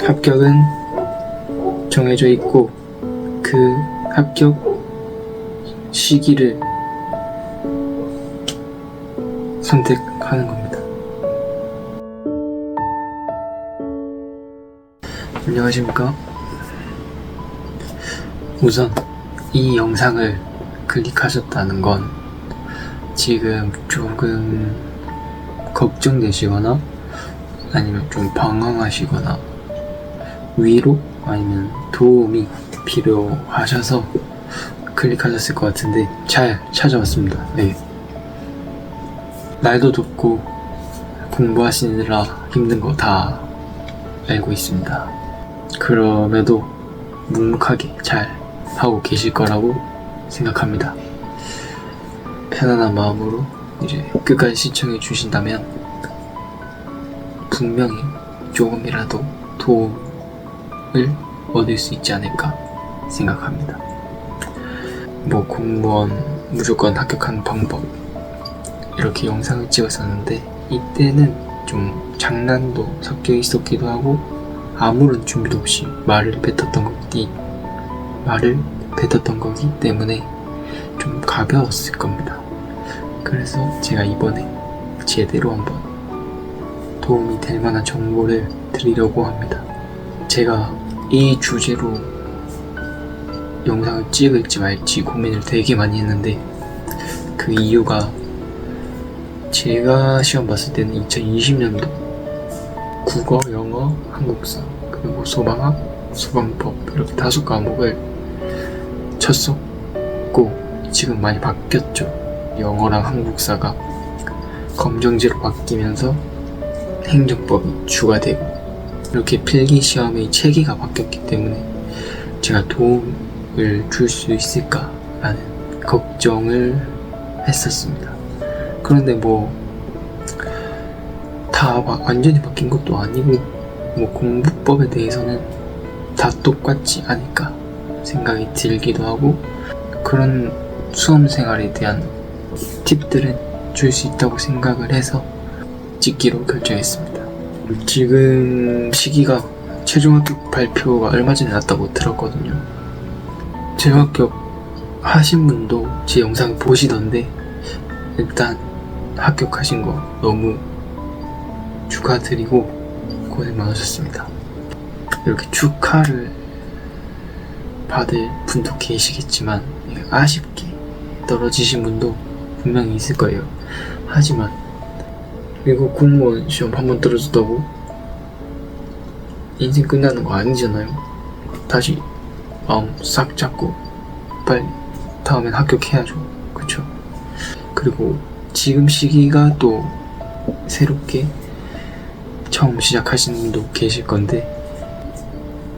합격은 정해져 있고 그 합격 시기를 선택하는 겁니다. 안녕하십니까? 우선 이 영상을 클릭하셨다는 건 지금 조금 걱정되시거나 아니면 좀 방황하시거나 위로 아니면 도움이 필요하셔서 클릭하셨을 것 같은데 잘 찾아왔습니다. 네. 날도 덥고 공부하시느라 힘든 거 다 알고 있습니다. 그럼에도 묵묵하게 잘 하고 계실 거라고 생각합니다. 편안한 마음으로 이제 끝까지 시청해 주신다면 분명히 조금이라도 도움을 얻을 수 있지 않을까 생각합니다. 뭐 공무원 무조건 합격하는 방법 이렇게 영상을 찍었었는데 이때는 좀 장난도 섞여 있었기도 하고 아무런 준비도 없이 말을 뱉었던 거기 때문에 좀 가벼웠을 겁니다. 그래서 제가 이번에 제대로 한번 도움이 될 만한 정보를 드리려고 합니다. 제가 이 주제로 영상을 찍을지 말지 고민을 되게 많이 했는데 그 이유가 제가 시험 봤을 때는 2020년도 국어, 영어, 한국사 그리고 소방학, 소방법 이렇게 5과목을 쳤었고 지금 많이 바뀌었죠. 영어랑 한국사가 검정제로 바뀌면서 행정법이 추가되고 이렇게 필기시험의 체계가 바뀌었기 때문에 제가 도움을 줄 수 있을까라는 걱정을 했었습니다. 그런데 다 완전히 바뀐 것도 아니고 공부법에 대해서는 다 똑같지 않을까 생각이 들기도 하고 그런 수험생활에 대한 팁들은 줄 수 있다고 생각을 해서 찍기로 결정했습니다. 지금 시기가 최종 합격 발표가 얼마 전에 났다고 들었거든요. 최종 합격 하신 분도 제 영상을 보시던데 일단 합격하신 거 너무 축하드리고 고생 많으셨습니다. 이렇게 축하를 받을 분도 계시겠지만 아쉽게 떨어지신 분도 분명히 있을 거예요. 하지만 이거 공무원 시험 한 번 떨어졌다고 인생 끝나는 거 아니잖아요. 다시 마음 싹 잡고 빨리 다음엔 합격해야죠. 그쵸? 그리고 지금 시기가 또 새롭게 처음 시작하시는 분도 계실 건데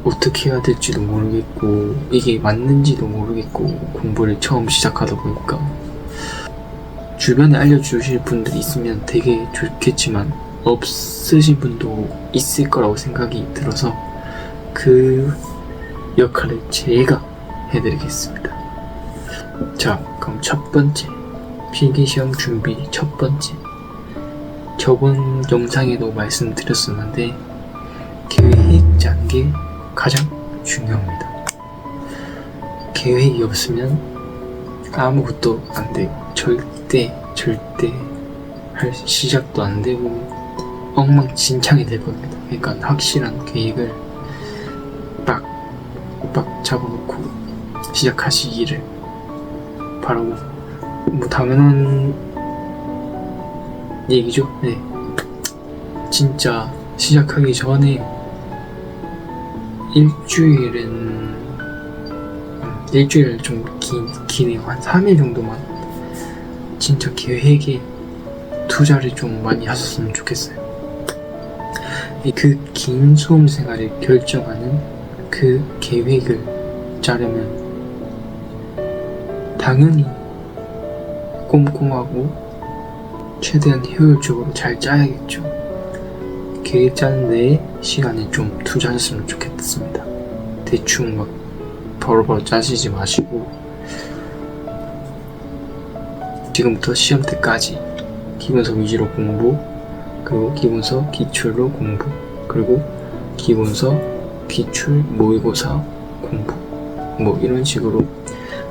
어떻게 해야 될지도 모르겠고 이게 맞는지도 모르겠고 공부를 처음 시작하다 보니까 주변에 알려주실 분들이 있으면 되게 좋겠지만 없으신 분도 있을 거라고 생각이 들어서 그 역할을 제가 해드리겠습니다. 자, 그럼 첫 번째 필기시험 준비 첫 번째 저번 영상에도 말씀드렸었는데 계획 짜는 게 가장 중요합니다. 계획이 없으면 아무것도 안 되고 절대 할 시작도 안 되고 엉망진창이 될 겁니다. 그러니까 확실한 계획을 빡 잡아놓고 시작하시기를 바라고 당연한 얘기죠. 네. 진짜 시작하기 전에 일주일 좀 기네요. 한 3일 정도만 진짜 계획에 투자를 좀 많이 하셨으면 좋겠어요. 그 긴 수험 생활을 결정하는 그 계획을 짜려면 당연히 꼼꼼하고 최대한 효율적으로 잘 짜야겠죠. 계획 짜는 데에 시간을 좀 투자하셨으면 좋겠습니다. 대충 막 바로바로 짜시지 마시고 지금부터 시험 때까지 기본서 위주로 공부, 그리고 기본서 기출로 공부, 그리고 기본서, 기출, 모의고사, 공부 뭐 이런 식으로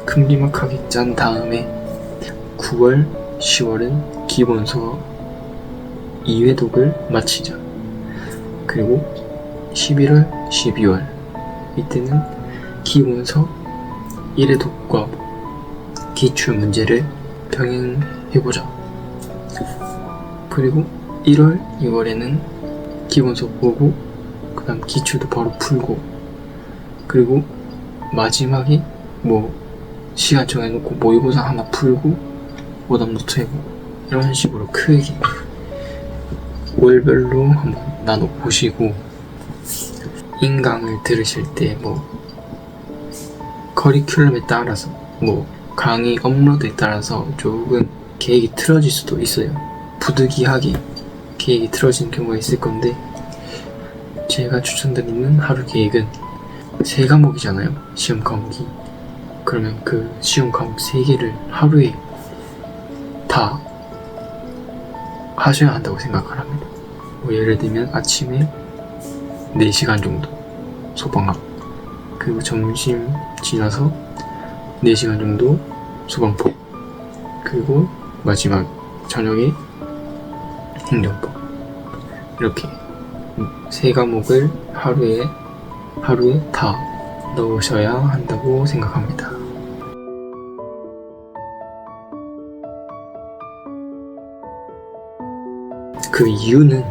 큼지막하게 짠 다음에 9월, 10월은 기본서 2회독을 마치자. 그리고 11월, 12월 이때는 기본서 1회독과 기출 문제를 병행해보자. 그리고 1월, 2월에는 기본서 보고 그 다음 기출도 바로 풀고, 그리고 마지막에 뭐 시간 정해놓고 모의고사 하나 풀고 오답 노트 해보고 이런 식으로 크게 월별로 한번 나눠보시고, 인강을 들으실 때 뭐 커리큘럼에 따라서 뭐 강의 업로드에 따라서 조금 계획이 틀어질 수도 있어요. 부득이하게 계획이 틀어지는 경우가 있을 건데, 제가 추천드리는 하루 계획은 3과목이잖아요. 시험 과목이. 그러면 그 시험 과목 3개를 하루에 다 하셔야 한다고 생각을 합니다. 뭐 예를 들면 아침에 4시간 정도 소방학, 그리고 점심 지나서 4시간 정도 소방법, 그리고 마지막 저녁에 행정법. 이렇게 3과목을 하루에 다 넣으셔야 한다고 생각합니다. 그 이유는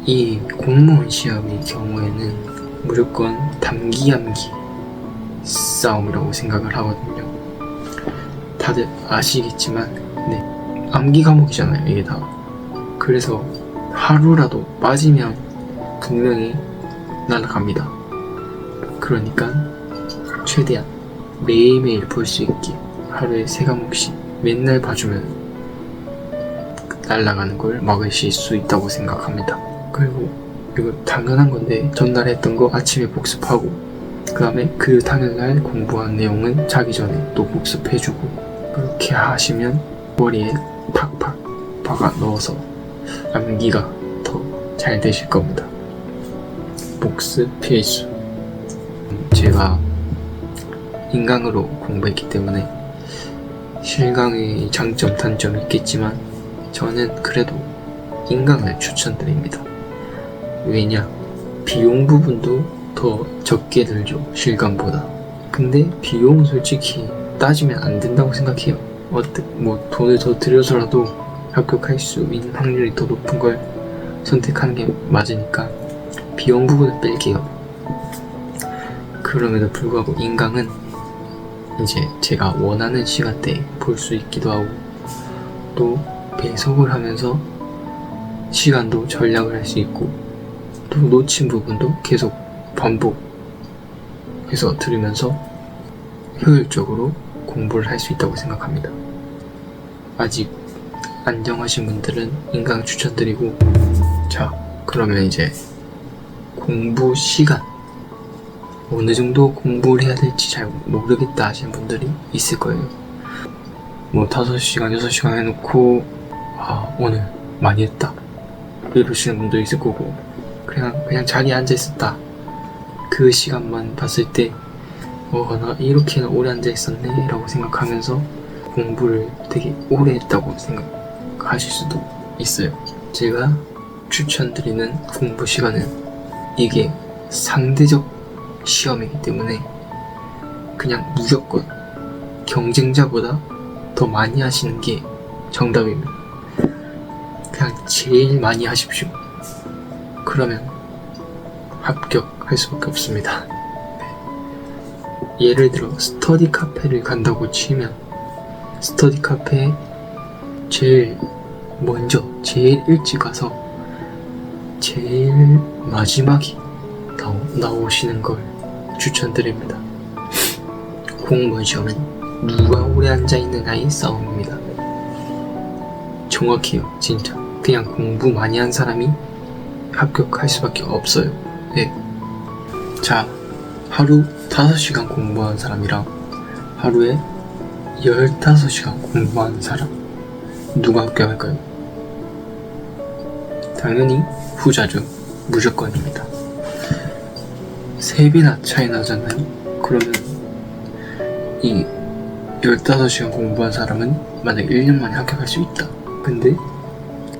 이 공무원 시험의 경우에는 무조건 단기암기 싸움이라고 생각을 하거든요. 다들 아시겠지만 암기 과목이잖아요, 이게 다. 그래서 하루라도 빠지면 분명히 날아갑니다. 그러니까 최대한 매일매일 볼 수 있게 하루에 3과목씩 맨날 봐주면 날아가는 걸 막으실 수 있다고 생각합니다. 그리고 이거 당연한 건데, 전날 했던 거 아침에 복습하고, 그 다음에 그 당일날 공부한 내용은 자기 전에 또 복습해주고, 그렇게 하시면 머리에 팍팍 박아 넣어서 암기가 더 잘 되실 겁니다. 복습 필수. 제가 인강으로 공부했기 때문에 실강의 장점 단점이 있겠지만 저는 그래도 인강을 추천드립니다. 왜냐? 비용 부분도 더 적게 들죠, 실강보다. 근데 비용은 솔직히 따지면 안 된다고 생각해요. 뭐 돈을 더 들여서라도 합격할 수 있는 확률이 더 높은 걸 선택하는 게 맞으니까 비용 부분을 뺄게요. 그럼에도 불구하고 인강은 이제 제가 원하는 시간대에 볼 수 있기도 하고, 또 배속을 하면서 시간도 절약을 할 수 있고, 또 놓친 부분도 계속 반복해서 들으면서 효율적으로 공부를 할 수 있다고 생각합니다. 아직 안 정하신 분들은 인강 추천드리고, 자, 그러면 이제 공부 시간, 어느 정도 공부를 해야 될지 잘 모르겠다 하시는 분들이 있을 거예요. 뭐 5시간, 6시간 해놓고 오늘 많이 했다 이러시는 분도 있을 거고, 그냥 자리에 앉아있었다, 그 시간만 봤을 때 나 이렇게나 오래 앉아있었네 라고 생각하면서 공부를 되게 오래 했다고 생각하실 수도 있어요. 제가 추천드리는 공부 시간은 이게 상대적 시험이기 때문에 그냥 무조건 경쟁자보다 더 많이 하시는 게 정답입니다. 그냥 제일 많이 하십시오. 그러면 합격할 수밖에 없습니다. 예를 들어 스터디 카페를 간다고 치면, 스터디 카페에 제일 일찍 가서 제일 마지막에 나오시는 걸 추천드립니다. 공무원 시험은 누가 오래 앉아있느냐의 싸움입니다. 정확해요, 진짜. 그냥 공부 많이 한 사람이 합격할 수밖에 없어요. 네. 자, 하루 5시간 공부한 사람이랑 하루에 15시간 공부한 사람, 누가 합격할까요? 당연히 후자죠. 무조건입니다. 3배나 차이 나잖아요. 그러면 이 15시간 공부한 사람은 만약 1년 만에 합격할 수 있다. 근데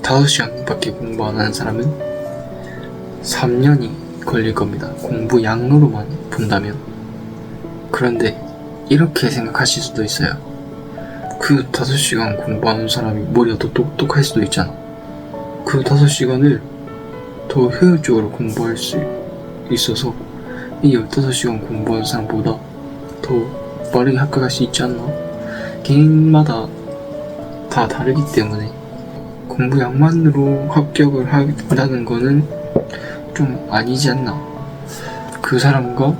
5시간밖에 공부 안 하는 사람은 3년이 걸릴 겁니다. 공부 양으로만 본다면. 그런데 이렇게 생각하실 수도 있어요. 그 5시간 공부하는 사람이 머리가 더 똑똑할 수도 있잖아. 그 5시간을 더 효율적으로 공부할 수 있어서 이 15시간 공부하는 사람보다 더 빠르게 합격할 수 있지 않나? 개인마다 다 다르기 때문에 공부 양만으로 합격을 한다는 거는 좀 아니지 않나? 그 사람과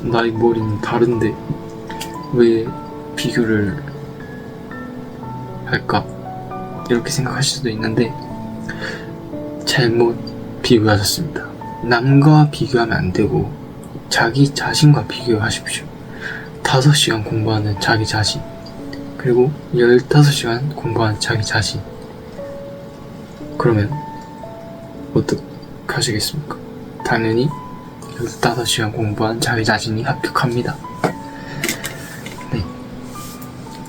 나의 머리는 다른데 왜 비교를 할까? 이렇게 생각하실 수도 있는데 잘못 비교하셨습니다. 남과 비교하면 안 되고 자기 자신과 비교하십시오. 5시간 공부하는 자기 자신, 그리고 15시간 공부하는 자기 자신. 그러면 어떻게 하시겠습니까? 당연히 15시간 공부한 자기 자신이 합격합니다. 네,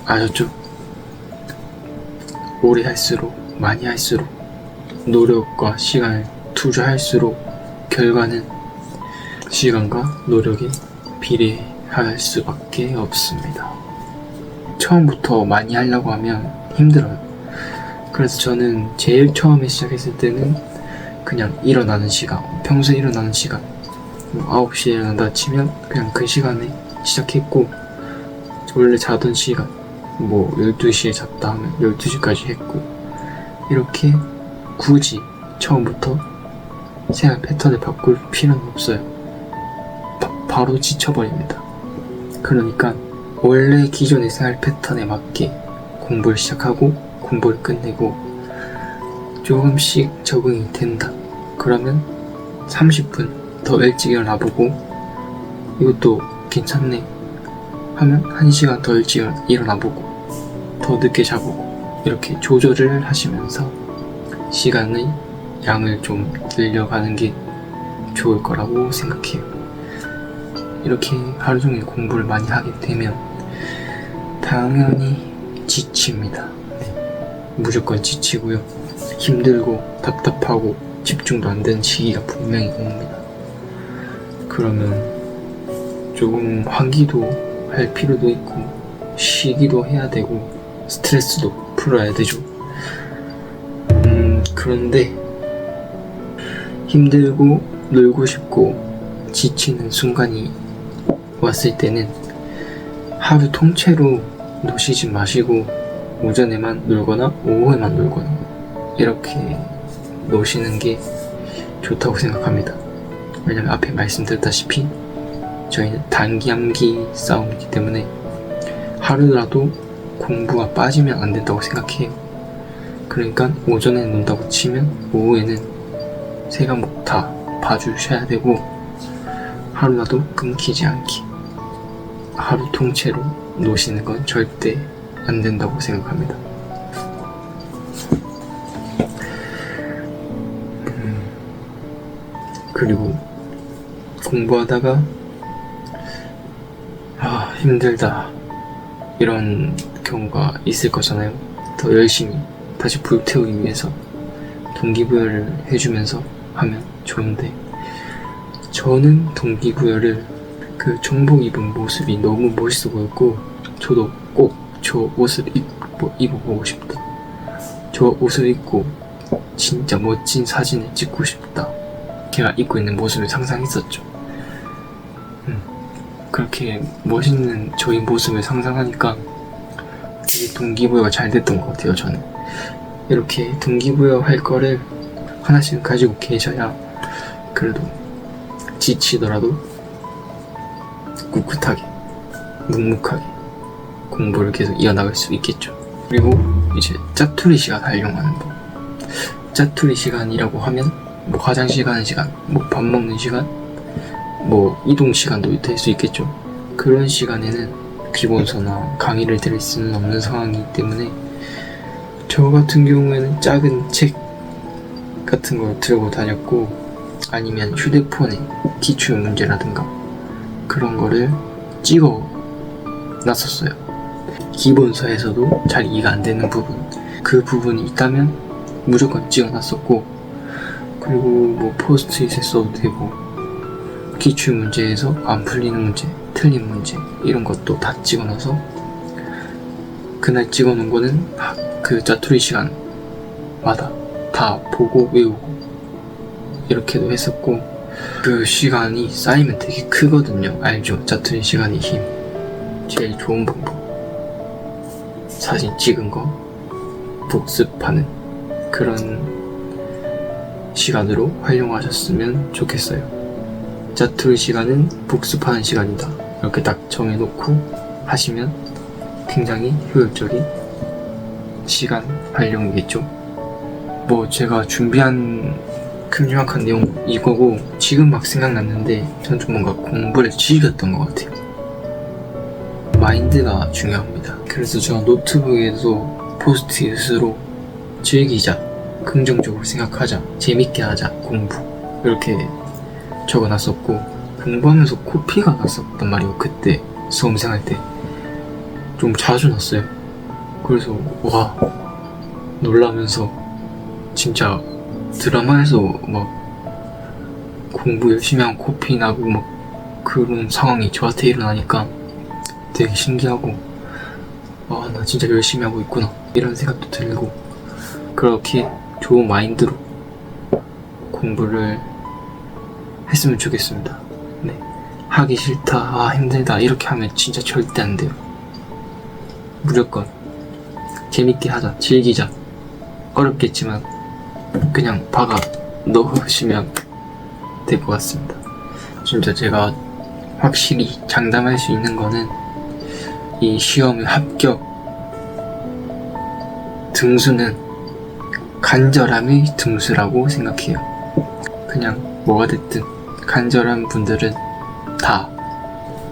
아셨죠? 오래 할수록, 많이 할수록, 노력과 시간을 투자할수록 결과는 시간과 노력에 비례할 수밖에 없습니다. 처음부터 많이 하려고 하면 힘들어요. 그래서 저는 제일 처음에 시작했을 때는 그냥 일어나는 시간, 평소에 일어나는 시간 9시에 일어난다 치면 그냥 그 시간에 시작했고, 원래 자던 시간 12시에 잤다 하면 12시까지 했고, 이렇게 굳이 처음부터 생활 패턴을 바꿀 필요는 없어요. 바로 지쳐버립니다. 그러니까 원래 기존의 생활 패턴에 맞게 공부를 시작하고 공부를 끝내고 조금씩 적응이 된다. 그러면 30분 더 일찍 일어나보고 이것도 괜찮네 하면 1시간 더 일찍 일어나보고 더 늦게 자보고 이렇게 조절을 하시면서 시간의 양을 좀 늘려가는 게 좋을 거라고 생각해요. 이렇게 하루 종일 공부를 많이 하게 되면 당연히 지칩니다. 네, 무조건 지치고요. 힘들고 답답하고 집중도 안 되는 시기가 분명히 옵니다. 그러면 조금 환기도 할 필요도 있고 쉬기도 해야 되고 스트레스도 풀어야 되죠. 그런데 힘들고 놀고 싶고 지치는 순간이 왔을 때는 하루 통째로 노시지 마시고 오전에만 놀거나 오후에만 놀거나 이렇게 노시는 게 좋다고 생각합니다. 왜냐면 앞에 말씀드렸다시피 저희는 단기 암기 싸움이기 때문에 하루라도 공부가 빠지면 안 된다고 생각해요. 그러니까 오전에 논다고 치면 오후에는 3과목 다 봐주셔야 되고, 하루라도 끊기지 않게 하루 통째로 노시는 건 절대 안 된다고 생각합니다. 그리고 공부하다가 힘들다 이런 경우가 있을 거잖아요. 더 열심히 다시 불태우기 위해서 동기부여를 해주면서 하면 좋은데, 저는 동기부여를 그 정복 입은 모습이 너무 멋있어 보였고 저도 꼭 저 옷을 입어보고 싶다, 저 옷을 입고 진짜 멋진 사진을 찍고 싶다, 제가 입고 있는 모습을 상상했었죠. 그렇게 멋있는 저희 모습을 상상하니까 되게 동기부여가 잘 됐던 것 같아요. 저는 이렇게 동기부여 할 거를 하나씩 가지고 계셔야 그래도 지치더라도 꿋꿋하게 묵묵하게 공부를 계속 이어나갈 수 있겠죠. 그리고 이제 짜투리 시간 활용하는 법. 짜투리 시간이라고 하면 화장실 가는 시간, 밥 먹는 시간, 이동 시간도 될 수 있겠죠. 그런 시간에는 기본서나 강의를 들을 수는 없는 상황이기 때문에 저 같은 경우에는 작은 책 같은 걸 들고 다녔고, 아니면 휴대폰에 기출 문제라든가 그런 거를 찍어 놨었어요. 기본서에서도 잘 이해가 안 되는 부분, 그 부분이 있다면 무조건 찍어 놨었고, 그리고 뭐 포스트잇에 써도 되고, 기출 문제에서 안 풀리는 문제, 틀린 문제 이런 것도 다 찍어 놔서 그날 찍어 놓은 거는 그 짜투리 시간마다 다 보고 외우고 이렇게도 했었고, 그 시간이 쌓이면 되게 크거든요. 알죠? 짜투리 시간의 힘. 제일 좋은 방법, 사진 찍은 거 복습하는 그런 시간으로 활용하셨으면 좋겠어요. 짜투리 시간은 복습하는 시간이다, 이렇게 딱 정해놓고 하시면 굉장히 효율적인 시간 활용이겠죠. 뭐 제가 준비한 큼지막한 내용 이거고, 지금 막 생각났는데 전 좀 뭔가 공부를 즐겼던 것 같아요. 마인드가 중요합니다. 그래서 제가 노트북에도 포스트잇으로 즐기자, 긍정적으로 생각하자, 재밌게 하자, 공부 이렇게 적어놨었고, 공부하면서 코피가 났었단 말이에요. 그때 수험생활 때 좀 자주 났어요. 그래서 와, 놀라면서 진짜 드라마에서 막 공부 열심히 하면 코피 나고 막 그런 상황이 저한테 일어나니까 되게 신기하고, 아, 나 진짜 열심히 하고 있구나 이런 생각도 들고, 그렇게 좋은 마인드로 공부를 했으면 좋겠습니다. 네. 하기 싫다, 아 힘들다 이렇게 하면 진짜 절대 안 돼요. 무조건 재밌게 하자, 즐기자. 어렵겠지만 그냥 박아 넣으시면 될 것 같습니다. 진짜 제가 확실히 장담할 수 있는 거는 이 시험의 합격 등수는 간절함의 등수라고 생각해요. 그냥 뭐가 됐든 간절한 분들은 다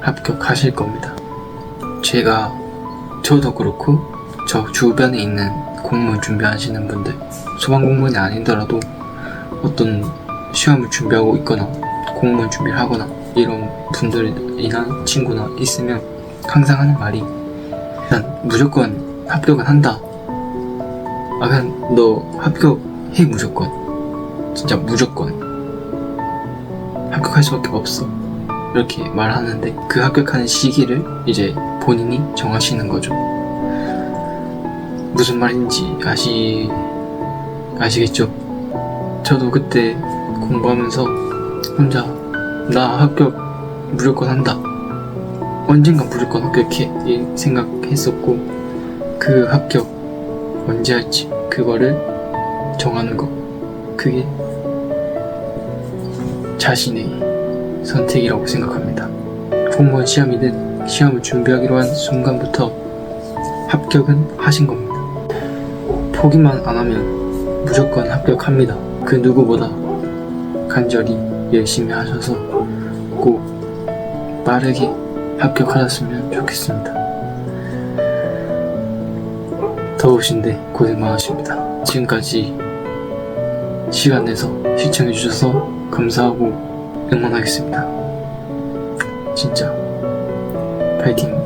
합격하실 겁니다. 저도 그렇고 저 주변에 있는 공무원 준비하시는 분들, 소방공무원이 아니더라도 어떤 시험을 준비하고 있거나 공무원 준비를 하거나 이런 분들이나 친구나 있으면 항상 하는 말이, 난 무조건 합격은 한다. 아, 그냥 너 합격해, 무조건. 진짜 무조건 합격할 수밖에 없어, 이렇게 말하는데, 그 합격하는 시기를 이제 본인이 정하시는 거죠. 무슨 말인지 아시겠죠? 저도 그때 공부하면서 혼자 나 합격 무조건 한다, 언젠간 무조건 합격해 이 생각했었고, 그 합격 언제 할지 그거를 정하는 거, 그게 자신의 선택이라고 생각합니다. 공무원 시험이든 시험을 준비하기로 한 순간부터 합격은 하신 겁니다. 포기만 안 하면 무조건 합격합니다. 그 누구보다 간절히 열심히 하셔서 꼭 빠르게 합격하셨으면 좋겠습니다. 더우신데 고생 많으십니다. 지금까지 시간 내서 시청해주셔서 감사하고 응원하겠습니다. 진짜 파이팅